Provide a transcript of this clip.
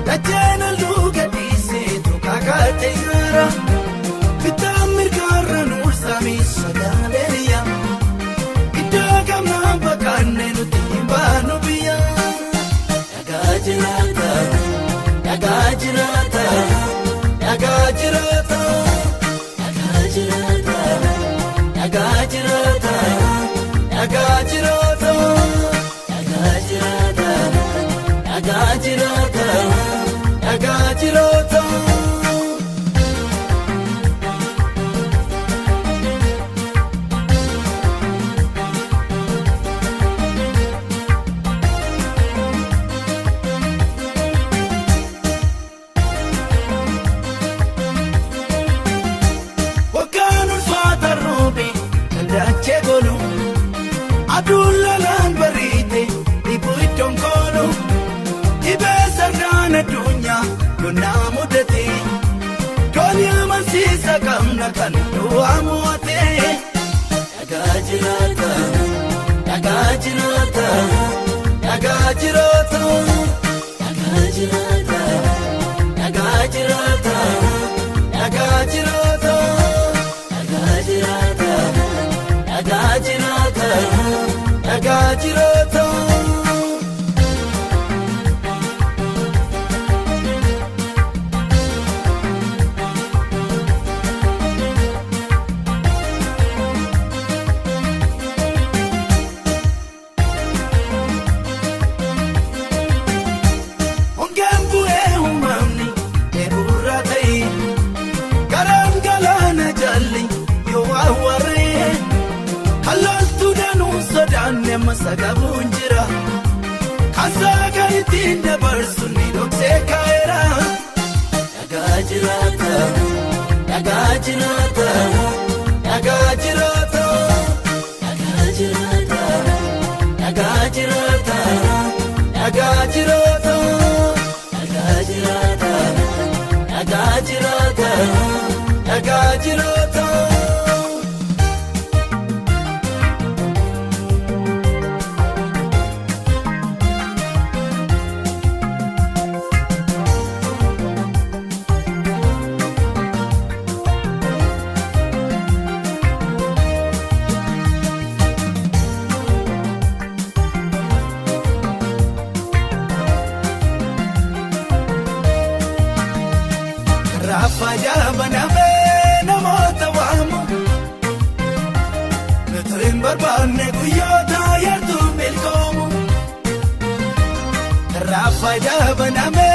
Dachana luga dise tu kakate yara Vitamir karra nur sami sadaleya Idaga mamba kanne nu timba nu biya Yagajirata Yagajirata Yagajirata Yagajirata Yagajirata Yagajirata Yagajirata Yagajirata Yagajirata Wakanul fata rubi Kandache golu Adulla lan barite Ibu itong kolo Ibesarnana dunya Yuna mudati Konya masisa kamna kan Dua muate Yagajirata Yagajirata Yagajirata Yagajirata Yagajirata Yagajirata Yagajirata Yagajirata Yagajirata Masagabun jira Kasaga itinda barsuni dokse kaera Yagajirata Yagajirata Yagajirata Yagajirata Yagajirata Yagajirata Yagajirata Yagajirata Yagajirata Rafaja baname namota wamu Nutuin barbanne guyota yartu milkomu Rafaja baname